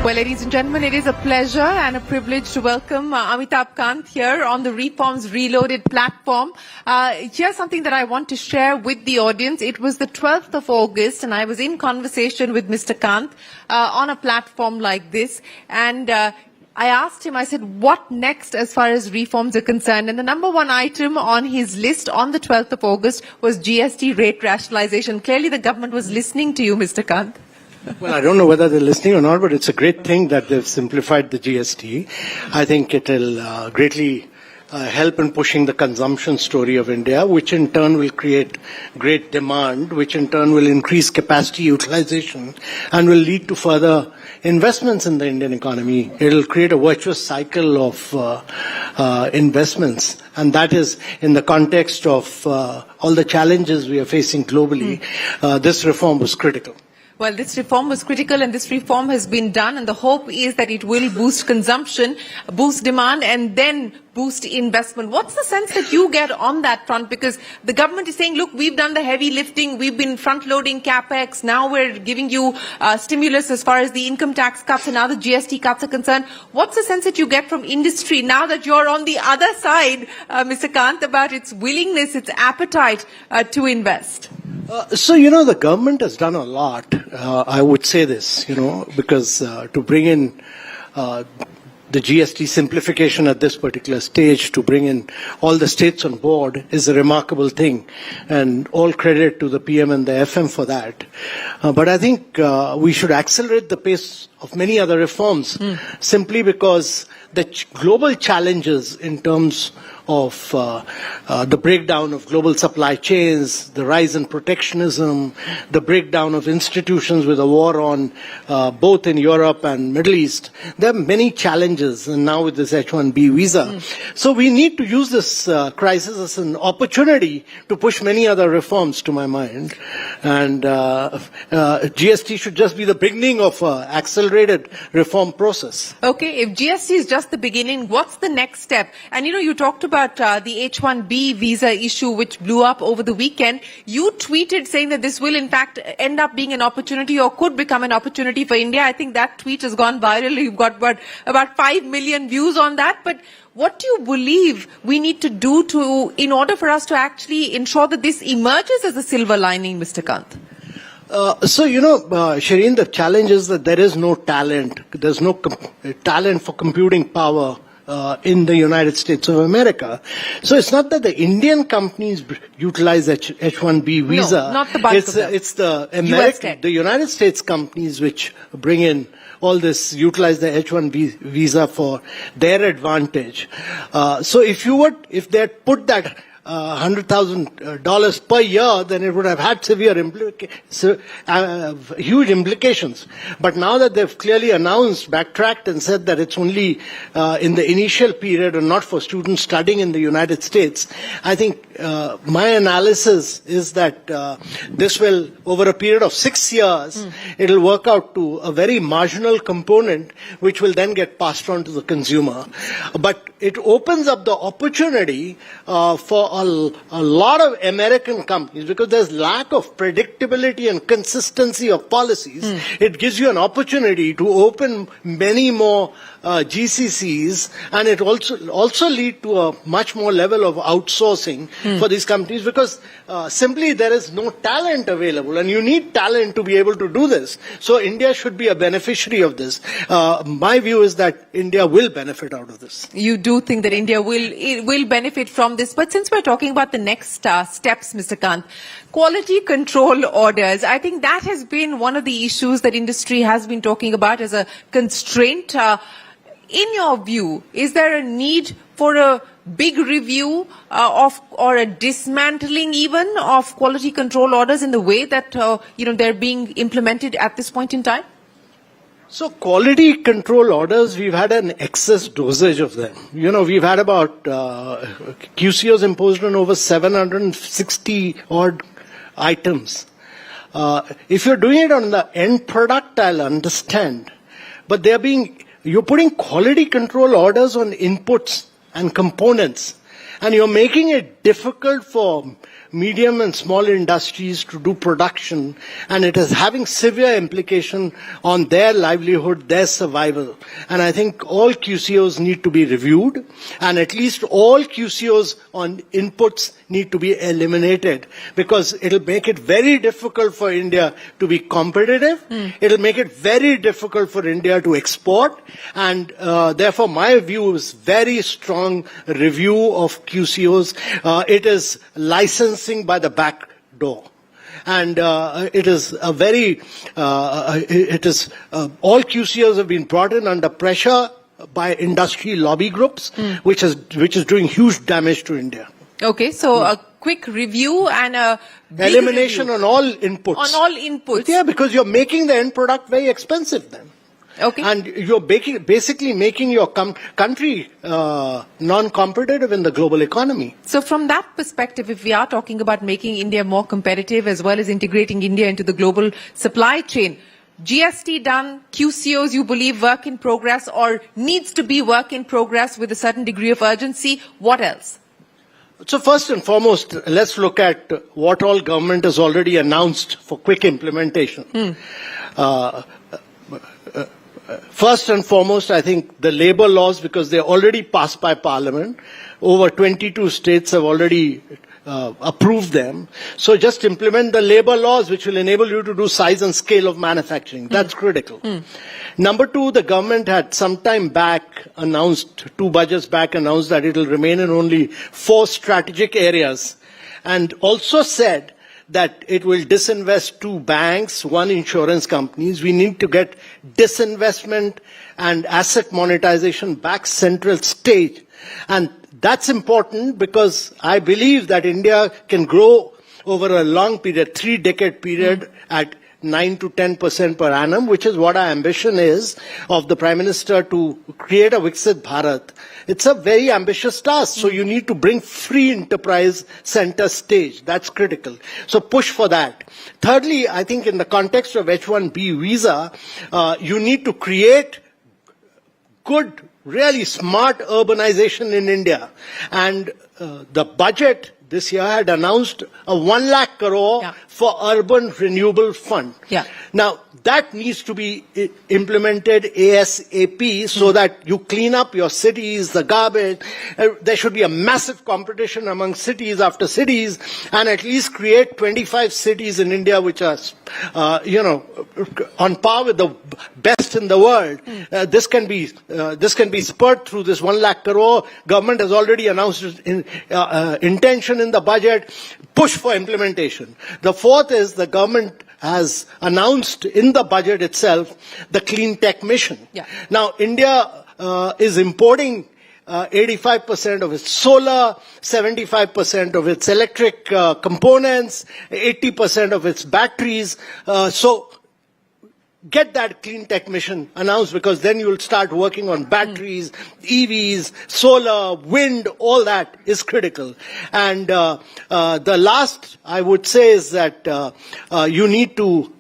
Well, ladies and gentlemen, it is a pleasure and a privilege to welcome Amitabh Kant here on the Reforms Reloaded platform. Here's something that I want to share with the audience. It was the 12th of August, and I was in conversation with Mr. Kant on a platform like this, and I asked him, I said, what next as far as reforms are concerned? And the number one item on his list on the 12th of August was GST rate rationalization. Clearly the government was listening to you, Mr. Kant. Well, I don't know whether they're listening or not, but it's a great thing that they've simplified the GST. I think it will greatly help in pushing the consumption story of India, which in turn will create great demand, which in turn will increase capacity utilization and will lead to further investments in the Indian economy. It will create a virtuous cycle of investments. And that is in the context of all the challenges we are facing globally. This reform was critical. Well, this reform was critical, and this reform has been done, and the hope is that it will boost consumption, boost demand, and then boost investment. What's the sense that you get on that front? Because the government is saying, look, we've done the heavy lifting, we've been front-loading capex, now we're giving you stimulus as far as the income tax cuts and now the GST cuts are concerned. What's the sense that you get from industry now that you're on the other side, Mr. Kant, about its willingness, its appetite to invest? The government has done a lot. I would say this, because to bring in the GST simplification at this particular stage, to bring in all the states on board is a remarkable thing. And all credit to the PM and the FM for that. But I think we should accelerate the pace of many other reforms simply because the global challenges in terms of the breakdown of global supply chains, the rise in protectionism, the breakdown of institutions with a war on both in Europe and Middle East. There are many challenges, and now with this H1B visa. So we need to use this crisis as an opportunity to push many other reforms, to my mind. And GST should just be the beginning of an accelerated reform process. Okay, if GST is just the beginning, what's the next step? And you talked about the H1B visa issue, which blew up over the weekend. You tweeted saying that this will in fact end up being an opportunity or could become an opportunity for India. I think that tweet has gone viral. You've got about 5 million views on that. But what do you believe we need to do in order for us to actually ensure that this emerges as a silver lining, Mr. Kant? Shireen, the challenge is that there is no talent. There's no talent for computing power in the United States of America. So it's not that the Indian companies utilize H1B visa. No, not the bulk of them. It's the United States companies which bring in all this, utilize the H1B visa for their advantage. So if they had put that $100,000 per year, then it would have had huge implications. But now that they've clearly announced, backtracked and said that it's only in the initial period and not for students studying in the United States, I think my analysis is that this will, over a period of 6 years, it'll work out to a very marginal component which will then get passed on to the consumer. But it opens up the opportunity for a lot of American companies, because there's lack of predictability and consistency of policies. It gives you an opportunity to open many more GCCs, and it also lead to a much more level of outsourcing for these companies, because simply there is no talent available, and you need talent to be able to do this. So India should be a beneficiary of this. My view is that India will benefit out of this. You do think that India will benefit from this, but since we're talking about the next steps, Mr. Kant, quality control orders, I think that has been one of the issues that industry has been talking about as a constraint. In your view, is there a need for a big review or a dismantling even of quality control orders in the way that they're being implemented at this point in time? So quality control orders, we've had an excess dosage of them. We've had about QCOs imposed on over 760 odd items. If you're doing it on the end product, I'll understand. But you're putting quality control orders on inputs and components. and you're making it difficult for medium and small industries to do production, and it is having severe implication on their livelihood, their survival. And I think all QCOs need to be reviewed, and at least all QCOs on inputs need to be eliminated, because it'll make it very difficult for India to be competitive. It'll make it very difficult for India to export, and therefore my view is very strong review of QCOs. It is licensing by the back door. And it is a very, all QCOs have been brought in under pressure by industry lobby groups, which is doing huge damage to India. Okay, so a quick review and a big elimination review. on all inputs. On all inputs. Yeah, because you're making the end product very expensive then. Okay. And you're basically making your country non-competitive in the global economy. So from that perspective, if we are talking about making India more competitive as well as integrating India into the global supply chain, GST done, QCOs you believe work in progress or needs to be work in progress with a certain degree of urgency, what else? So first and foremost, let's look at what all government has already announced for quick implementation. First and foremost, I think the labor laws, because they're already passed by Parliament, over 22 states have already approved them. So just implement the labor laws, which will enable you to do size and scale of manufacturing. That's critical. Number two, the government had some time back announced, 2 budgets back announced that it will remain in only 4 strategic areas, and also said that it will disinvest 2 banks, 1 insurance companies. We need to get disinvestment and asset monetization back central stage. And that's important because I believe that India can grow over a long period, 3-decade period, at 9 to 10% per annum, which is what our ambition is of the Prime Minister to create a Viksit Bharat. It's a very ambitious task, so you need to bring free enterprise center stage. That's critical. So push for that. Thirdly, I think in the context of H1B visa, you need to create good, really smart urbanization in India. And the budget this year had announced a 1 lakh crore for urban renewable fund. Now, that needs to be implemented ASAP so that you clean up your cities, the garbage. There should be a massive competition among cities after cities, and at least create 25 cities in India which are, on par with the best in the world. This can be spurred through this 1 lakh crore. Government has already announced intention in the budget. Push for implementation. The fourth is the government has announced in the budget itself the clean tech mission. Now, India is importing 85% of its solar, 75% of its electric components, 80% of its batteries. So get that clean tech mission announced, because then you'll start working on batteries, EVs, solar, wind, all that is critical. And the last I would say is that you need to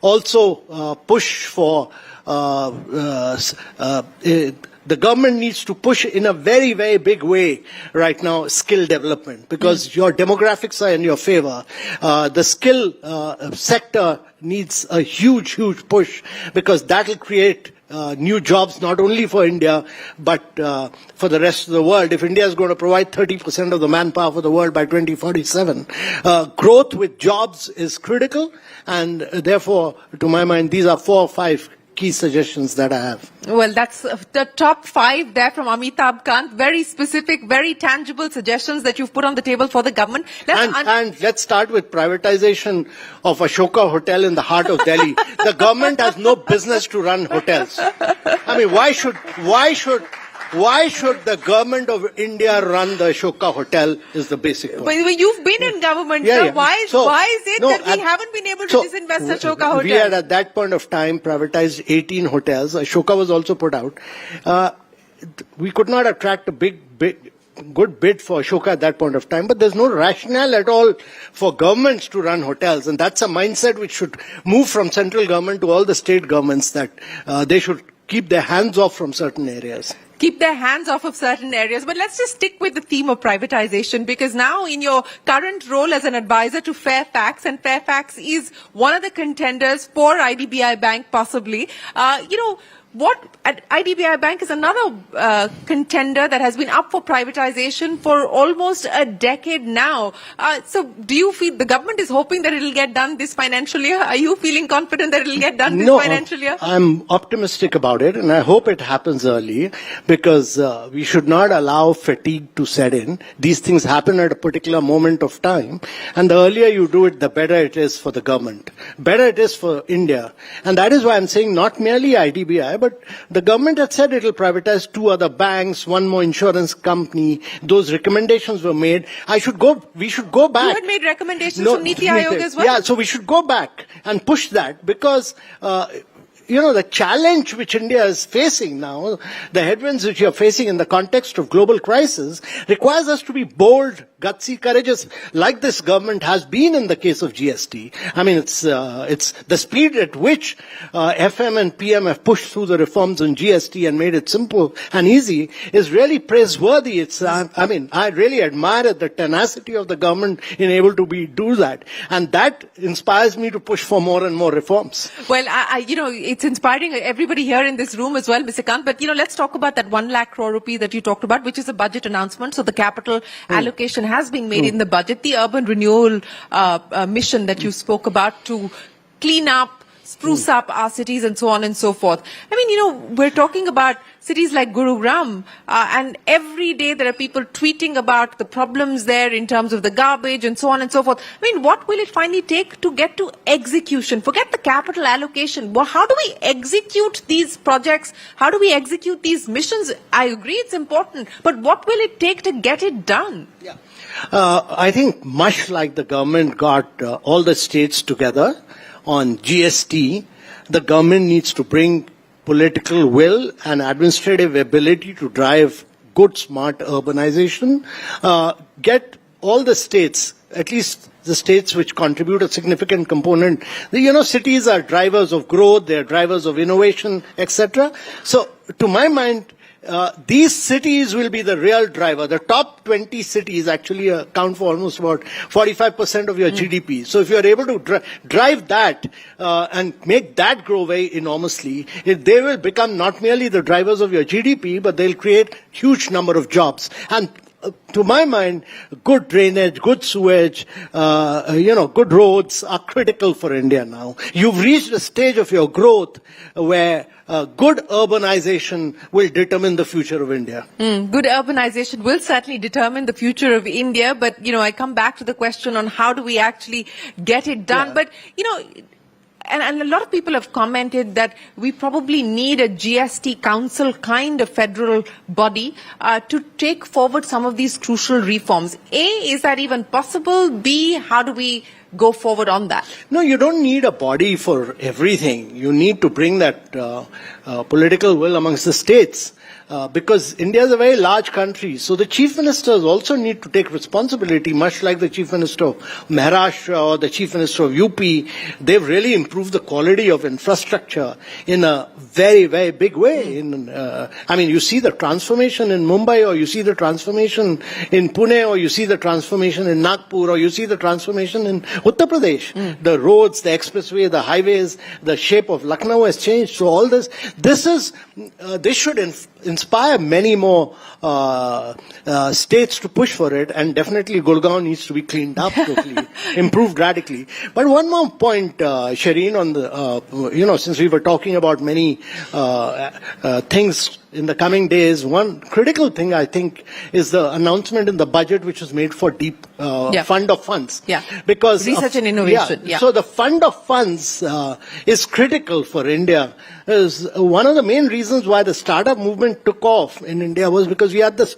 also push for the government needs to push in a very, very big way right now skill development, because your demographics are in your favor. The skill sector needs a huge, huge push, because that will create new jobs not only for India but for the rest of the world. If India is going to provide 30% of the manpower for the world by 2047, growth with jobs is critical, and therefore, to my mind, these are 4 or 5 key suggestions that I have. Well, that's the top 5 there from Amitabh Kant. Very specific, very tangible suggestions that you've put on the table for the government. And let's start with privatization of Ashoka Hotel in the heart of Delhi. The government has no business to run hotels. I mean, why should the government of India run the Ashoka Hotel is the basic point. But you've been in government, sir. Why is it that we haven't been able to disinvest Ashoka Hotel? We had at that point of time privatized 18 hotels. Ashoka was also put out. We could not attract a good bid for Ashoka at that point of time, but there's no rationale at all for governments to run hotels, and that's a mindset which should move from central government to all the state governments, that they should keep their hands off from certain areas. keep their hands off of certain areas. But let's just stick with the theme of privatization, because now in your current role as an advisor to Fairfax, and Fairfax is one of the contenders for IDBI Bank possibly, IDBI Bank is another contender that has been up for privatization for almost a decade now. So do you feel the government is hoping that it will get done this financial year? Are you feeling confident that it will get done this financial year? I'm optimistic about it, and I hope it happens early, because we should not allow fatigue to set in. These things happen at a particular moment of time, and the earlier you do it, the better it is for the government, better it is for India. And that is why I'm saying not merely IDBI, but the government has said it will privatize 2 other banks, 1 more insurance company. Those recommendations were made. We should go back. You had made recommendations from NITI Aayog as well? Yeah, so we should go back and push that, because the challenge which India is facing now, the headwinds which you are facing in the context of global crisis, requires us to be bold, gutsy, courageous, like this government has been in the case of GST. I mean, it's the speed at which FM and PM have pushed through the reforms on GST and made it simple and easy is really praiseworthy. I really admire the tenacity of the government in able to do that, and that inspires me to push for more and more reforms. Well, it's inspiring everybody here in this room as well, Mr. Kant. But, let's talk about that 1 lakh crore rupee that you talked about, which is a budget announcement. So the capital allocation has been made in the budget. The urban renewal mission that you spoke about to clean up, spruce up our cities and so on and so forth. I mean, we're talking about cities like Gurugram, and every day there are people tweeting about the problems there in terms of the garbage and so on and so forth. I mean, what will it finally take to get to execution? Forget the capital allocation. Well, how do we execute these projects? How do we execute these missions? I agree it's important, but what will it take to get it done? Yeah. I think much like the government got all the states together on GST, the government needs to bring political will and administrative ability to drive good, smart urbanization, get all the states, at least the states which contribute a significant component. Cities are drivers of growth, they are drivers of innovation, etc. So, to my mind, these cities will be the real driver. The top 20 cities actually account for almost about 45% of your GDP. So if you are able to drive that and make that grow very enormously, they will become not merely the drivers of your GDP, but they'll create huge number of jobs. And to my mind, good drainage, good sewage, good roads are critical for India now. You've reached a stage of your growth where good urbanization will determine the future of India. Good urbanization will certainly determine the future of India, but, I come back to the question on how do we actually get it done. Yeah. But, and a lot of people have commented that we probably need a GST council kind of federal body to take forward some of these crucial reforms. A, is that even possible? B, how do we go forward on that? No, you don't need a body for everything. You need to bring that political will amongst the states. Because India is a very large country, so the chief ministers also need to take responsibility, much like the chief minister of Maharashtra or the chief minister of UP. They've really improved the quality of infrastructure in a very, very big way. You see the transformation in Mumbai, or you see the transformation in Pune, or you see the transformation in Nagpur, or you see the transformation in Uttar Pradesh. The roads, the expressway, the highways, the shape of Lucknow has changed. So all this should inspire many more states to push for it, and definitely Gurgaon needs to be cleaned up totally, improved radically. But one more point, Shireen, on the, since we were talking about many things in the coming days, one critical thing I think is the announcement in the budget which was made for deep fund of funds. Yeah. Because research and innovation. Yeah. So the fund of funds is critical for India. Is one of the main reasons why the startup movement took off in India was because we had this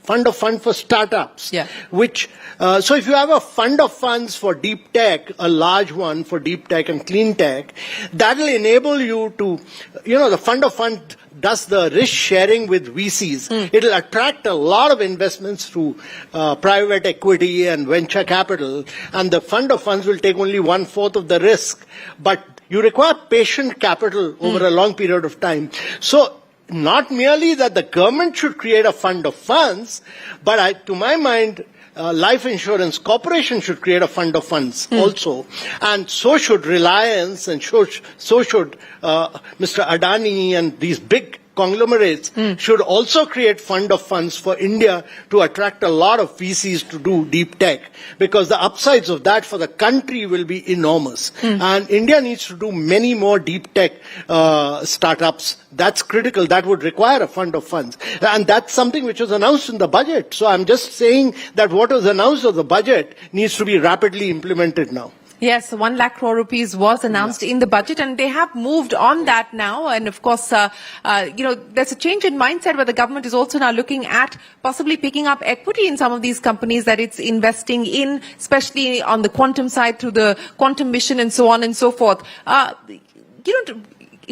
fund of funds for startups. Yeah. Which, so if you have a fund of funds for deep tech, a large one for deep tech and clean tech, that will enable you to, the fund of funds does the risk sharing with VCs. It will attract a lot of investments through private equity and venture capital, and the fund of funds will take only 1/4 of the risk. But you require patient capital over a long period of time. So not merely that the government should create a fund of funds, but to my mind, Life Insurance Corporation should create a fund of funds also, and so should Reliance, and so should Mr. Adani and these big conglomerates should also create fund of funds for India to attract a lot of VCs to do deep tech, because the upsides of that for the country will be enormous. And India needs to do many more deep tech startups. That's critical. That would require a fund of funds. And that's something which was announced in the budget. So I'm just saying that what was announced of the budget needs to be rapidly implemented now. Yes, 1 lakh crore rupees was announced in the budget, and they have moved on that now. And of course, there's a change in mindset where the government is also now looking at possibly picking up equity in some of these companies that it's investing in, especially on the quantum side through the quantum mission and so on and so forth.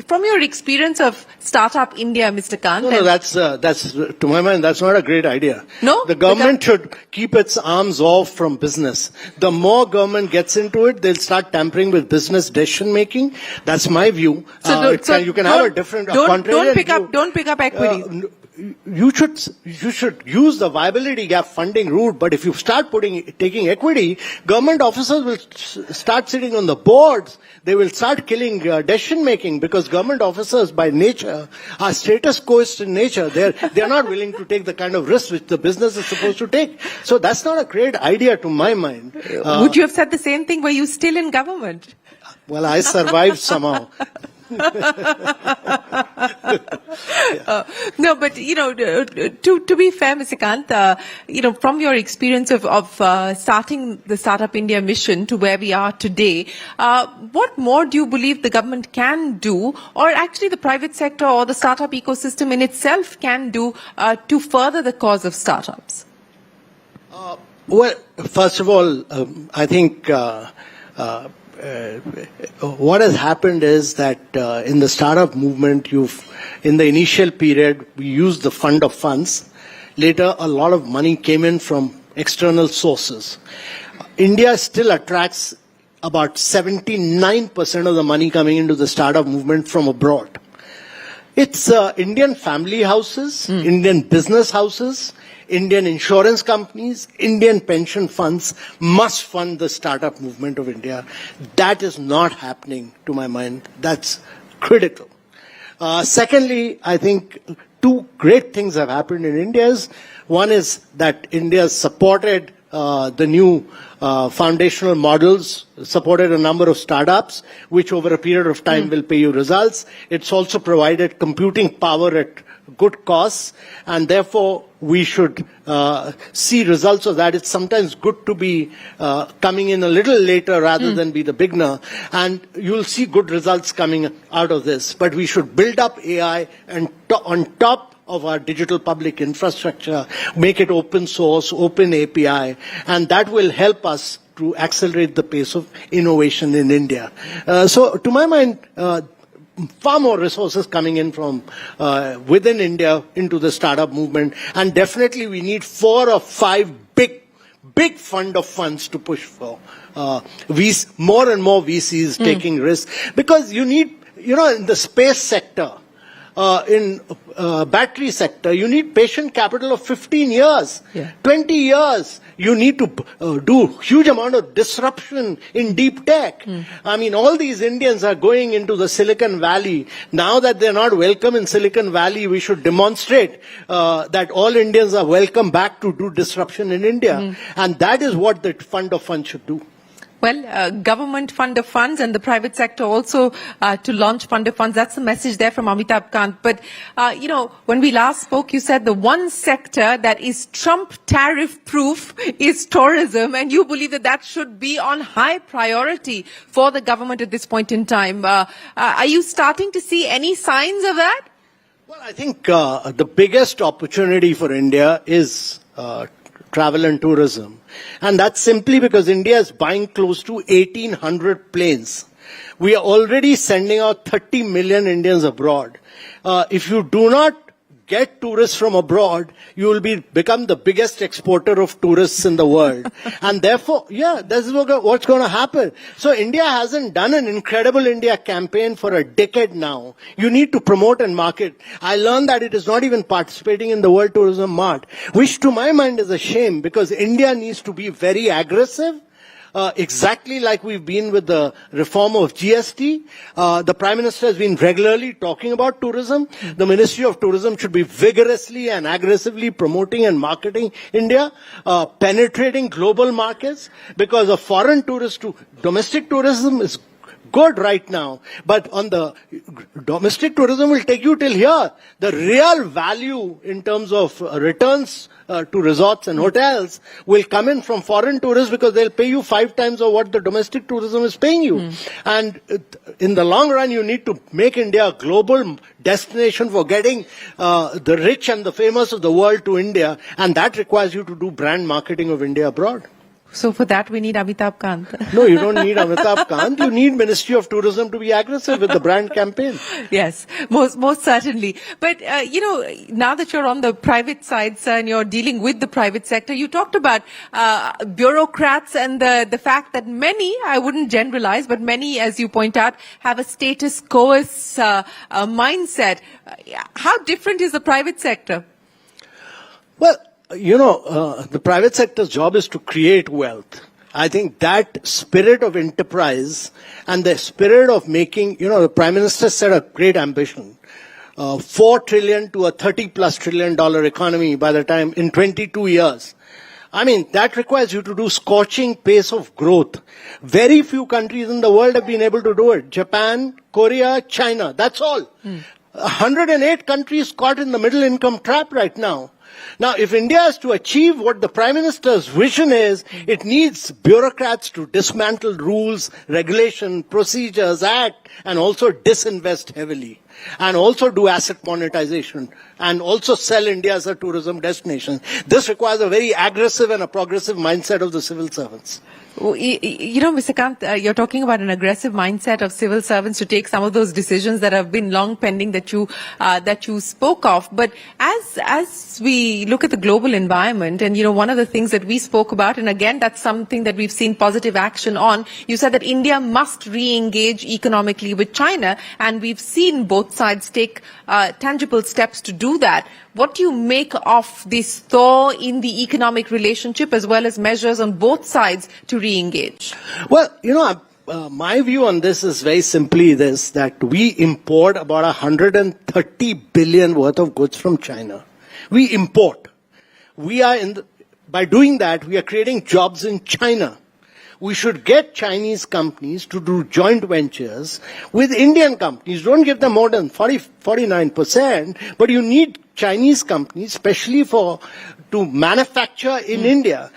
From your experience of Startup India, Mr. Kant. No, that's to my mind, that's not a great idea. No? The government should keep its arms off from business. The more government gets into it, they'll start tampering with business decision making. That's my view. So you can have a different, contrarian view. Don't pick up equity. You should use the viability gap funding route, but if you start taking equity, government officers will start sitting on the boards. They will start killing decision making, because government officers by nature are status quoist in nature. They're not willing to take the kind of risk which the business is supposed to take. So that's not a great idea to my mind. Would you have said the same thing? Were you still in government? Well, I survived somehow. No, but to be fair, Mr. Kant, from your experience of starting the Startup India mission to where we are today, what more do you believe the government can do, or actually the private sector or the startup ecosystem in itself can do to further the cause of startups? Well, first of all, I think what has happened is that in the startup movement, in the initial period, we used the fund of funds. Later, a lot of money came in from external sources. India still attracts about 79% of the money coming into the startup movement from abroad. It's Indian family houses, Indian business houses, Indian insurance companies, Indian pension funds must fund the startup movement of India. That is not happening, to my mind. That's critical. Secondly, I think two great things have happened in India. One is that India supported the new foundational models, supported a number of startups, which over a period of time will pay you results. It's also provided computing power at good costs, and therefore we should see results of that. It's sometimes good to be coming in a little later rather than be the beginner, and you'll see good results coming out of this. But we should build up AI and on top of our digital public infrastructure, make it open source, open API, and that will help us to accelerate the pace of innovation in India. So to my mind, far more resources coming in from within India into the startup movement, and definitely we need 4 or 5 big fund of funds to push for. More and more VCs taking risks, because you need, in the space sector, in battery sector, you need patient capital of 15 years, 20 years. You need to do huge amount of disruption in deep tech. I mean, all these Indians are going into the Silicon Valley. Now that they're not welcome in Silicon Valley, we should demonstrate that all Indians are welcome back to do disruption in India. And that is what the fund of funds should do. Well, government fund of funds and the private sector also to launch fund of funds. That's the message there from Amitabh Kant. But, when we last spoke, you said the one sector that is Trump tariff proof is tourism. And you believe that that should be on high priority for the government at this point in time. Are you starting to see any signs of that? Well, I think the biggest opportunity for India is travel and tourism. And that's simply because India is buying close to 1,800 planes. We are already sending out 30 million Indians abroad. If you do not get tourists from abroad, you will become the biggest exporter of tourists in the world. And therefore, this is what's going to happen. So India hasn't done an Incredible India campaign for a decade now. You need to promote and market. I learned that it is not even participating in the World Tourism Mart, which to my mind is a shame, because India needs to be very aggressive. Exactly like we've been with the reform of GST. The Prime Minister has been regularly talking about tourism. The Ministry of Tourism should be vigorously and aggressively promoting and marketing India, penetrating global markets, because of foreign tourists to domestic tourism is good right now, but on the domestic tourism will take you till here. The real value in terms of returns to resorts and hotels will come in from foreign tourists, because they'll pay you 5 times of what the domestic tourism is paying you. And in the long run, you need to make India a global destination for getting the rich and the famous of the world to India, and that requires you to do brand marketing of India abroad. So for that, we need Amitabh Kant. No, you don't need Amitabh Kant. You need Ministry of Tourism to be aggressive with the brand campaign. Yes, most certainly. But, now that you're on the private side, sir, and you're dealing with the private sector, you talked about bureaucrats and the fact that many, I wouldn't generalize, but many, as you point out, have a status quo mindset. How different is the private sector? Well, the private sector's job is to create wealth. I think that spirit of enterprise and the spirit of making, the Prime Minister set a great ambition. 4 trillion to a $30+ trillion economy by the time in 22 years. I mean, that requires you to do scorching pace of growth. Very few countries in the world have been able to do it. Japan, Korea, China, that's all. 108 countries caught in the middle income trap right now. Now, if India is to achieve what the Prime Minister's vision is, it needs bureaucrats to dismantle rules, regulation, procedures, act, and also disinvest heavily. And also do asset monetization. And also sell India as a tourism destination. This requires a very aggressive and a progressive mindset of the civil servants. Mr. Kant, you're talking about an aggressive mindset of civil servants to take some of those decisions that have been long pending that you spoke of. But as we look at the global environment, and one of the things that we spoke about, and again that's something that we've seen positive action on, you said that India must re-engage economically with China, and we've seen both sides take tangible steps to do that. What do you make of this thaw in the economic relationship, as well as measures on both sides to re-engage? Well, my view on this is very simply this, that we import about 130 billion worth of goods from China. We import. By doing that, we are creating jobs in China. We should get Chinese companies to do joint ventures with Indian companies. Don't give them more than 49%, but you need Chinese companies, especially to manufacture in India.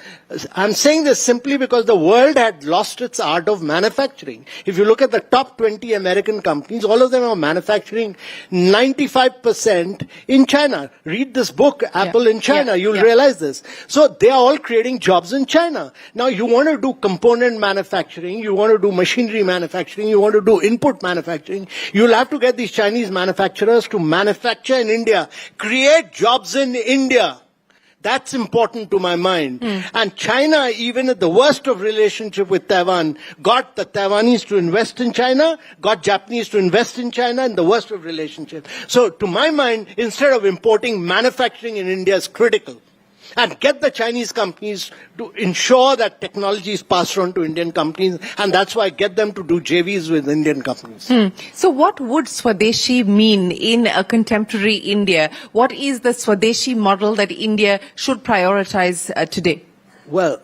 I'm saying this simply because the world had lost its art of manufacturing. If you look at the top 20 American companies, all of them are manufacturing 95% in China. Read this book, Apple in China, you'll realize this. So they are all creating jobs in China. Now you want to do component manufacturing, you want to do machinery manufacturing, you want to do input manufacturing, you'll have to get these Chinese manufacturers to manufacture in India, create jobs in India. That's important to my mind. And China, even at the worst of relationship with Taiwan, got the Taiwanese to invest in China, got Japanese to invest in China in the worst of relationship. So to my mind, instead of importing, manufacturing in India is critical. And get the Chinese companies to ensure that technology is passed on to Indian companies, and that's why get them to do JVs with Indian companies. So what would Swadeshi mean in a contemporary India? What is the Swadeshi model that India should prioritize today? Well,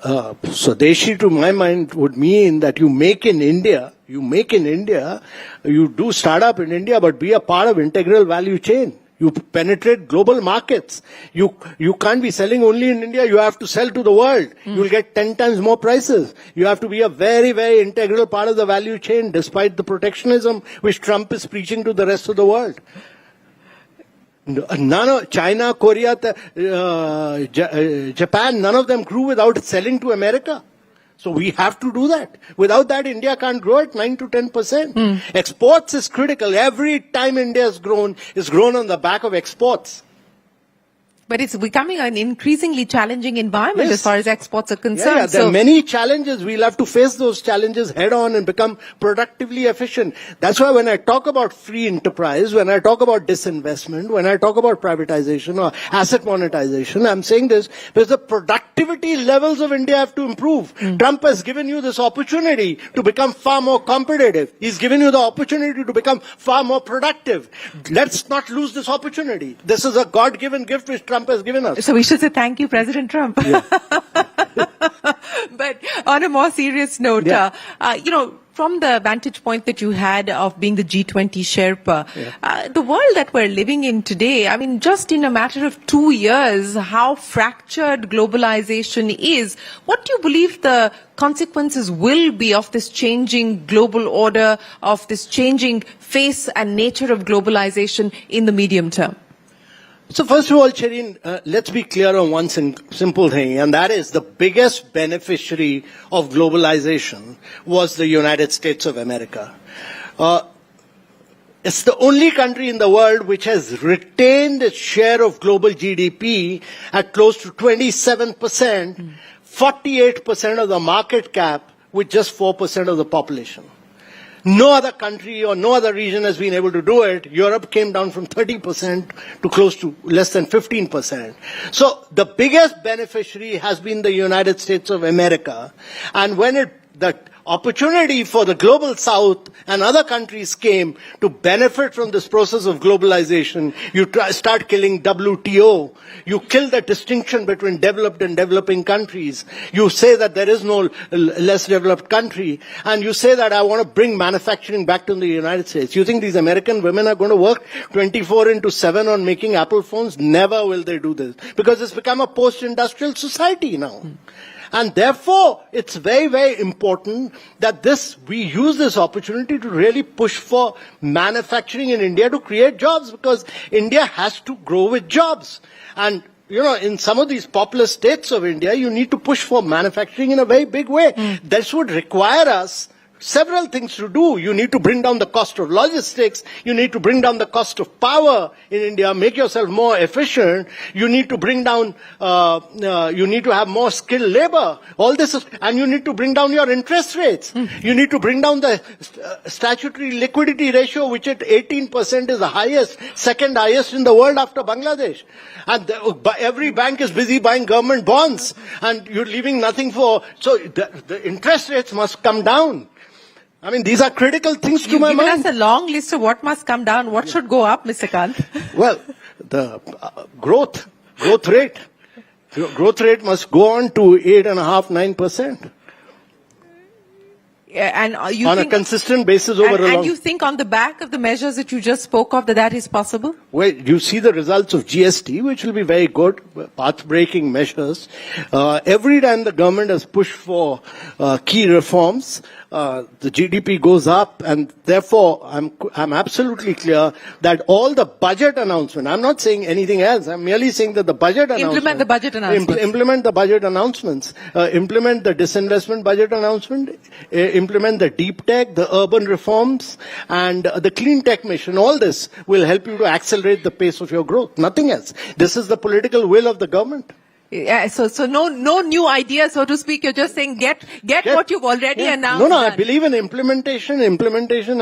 Swadeshi to my mind would mean that you make in India, you do startup in India, but be a part of integral value chain. You penetrate global markets. You can't be selling only in India. You have to sell to the world. You'll get 10 times more prices. You have to be a very, very integral part of the value chain, despite the protectionism which Trump is preaching to the rest of the world. None of China, Korea, Japan, none of them grew without selling to America. So we have to do that. Without that, India can't grow at 9 to 10%. Exports is critical. Every time India has grown, it's grown on the back of exports. But it's becoming an increasingly challenging environment Yes. as far as exports are concerned. Yeah, there are many challenges. We'll have to face those challenges head on and become productively efficient. That's why when I talk about free enterprise, when I talk about disinvestment, when I talk about privatization or asset monetization, I'm saying this because the productivity levels of India have to improve. Trump has given you this opportunity to become far more competitive. He's given you the opportunity to become far more productive. Let's not lose this opportunity. This is a God-given gift which Trump has given us. So we should say thank you, President Trump. Yeah. But on a more serious note, from the vantage point that you had of being the G20 Sherpa, the world that we're living in today, I mean, just in a matter of 2 years, how fractured globalization is. What do you believe the consequences will be of this changing global order, of this changing face and nature of globalization in the medium term? So first of all, Shireen, let's be clear on one simple thing, and that is the biggest beneficiary of globalization was the United States of America. It's the only country in the world which has retained its share of global GDP at close to 27%, 48% of the market cap with just 4% of the population. No other country or no other region has been able to do it. Europe came down from 30% to close to less than 15%. So the biggest beneficiary has been the United States of America. And when the opportunity for the global south and other countries came to benefit from this process of globalization, you start killing WTO. You kill the distinction between developed and developing countries. You say that there is no less developed country. And you say that I want to bring manufacturing back to the United States. You think these American women are going to work 24/7 on making Apple phones? Never will they do this. Because it's become a post-industrial society now. And therefore, it's very, very important that we use this opportunity to really push for manufacturing in India to create jobs, because India has to grow with jobs. And, in some of these populous states of India, you need to push for manufacturing in a very big way. This would require us several things to do. You need to bring down the cost of logistics. You need to bring down the cost of power in India, make yourself more efficient. You need to bring down, you need to have more skilled labor. All this and you need to bring down your interest rates. You need to bring down the statutory liquidity ratio, which at 18% is the highest, second highest in the world after Bangladesh. And every bank is busy buying government bonds, and you're leaving nothing for, so the interest rates must come down. I mean, these are critical things to my mind. You've given us a long list of what must come down. What should go up, Mr. Kant? Well, the growth rate must go on to 8.5%, 9%. And you on think, a consistent basis over a long... And you think on the back of the measures that you just spoke of, that is possible? Well, you see the results of GST, which will be very good, path-breaking measures. Every time the government has pushed for key reforms, the GDP goes up, and therefore I'm absolutely clear that all the budget announcement, I'm not saying anything else, I'm merely saying that the budget announcement... Implement the budget announcements. Implement the budget announcements. Implement the disinvestment budget announcement. Implement the deep tech, the urban reforms, and the clean tech mission. All this will help you to accelerate the pace of your growth. Nothing else. This is the political will of the government. Yeah, so no new ideas, so to speak. You're just saying get what you've already announced. No, I believe in implementation. Implementation.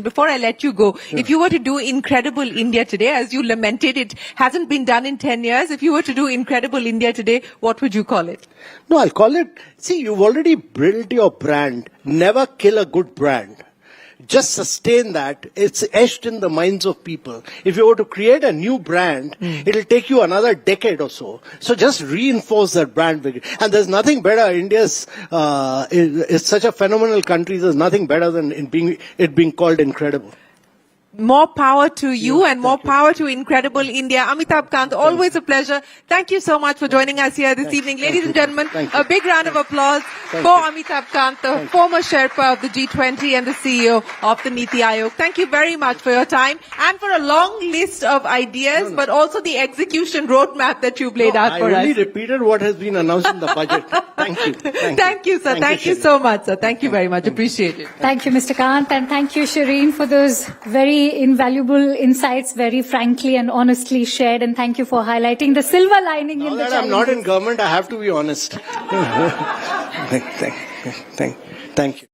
Before I let you go, if you were to do Incredible India today, as you lamented, it hasn't been done in 10 years. If you were to do Incredible India today, what would you call it? No, I'll call it, see, you've already built your brand. Never kill a good brand. Just sustain that. It's etched in the minds of people. If you were to create a new brand, it'll take you another decade or so. So just reinforce that brand. And there's nothing better. India's is such a phenomenal country. There's nothing better than it being called incredible. More power to you, and more power to Incredible India. Amitabh Kant, always a pleasure. Thank you so much for joining us here this evening. Ladies and gentlemen, a big round of applause for Amitabh Kant, the former Sherpa of the G20 and the CEO of the NITI Aayog. Thank you very much for your time and for a long list of ideas, but also the execution roadmap that you've laid out for us. I only repeated what has been announced in the budget. Thank you. Thank you, sir. Thank you so much, sir. Thank you very much. Appreciate it. Thank you, Mr. Kant, and thank you, Shireen, for those very Very invaluable insights, very frankly and honestly shared, and thank you for highlighting the silver lining Now in the that I'm not challenges. in government, I have to be honest. Thank you.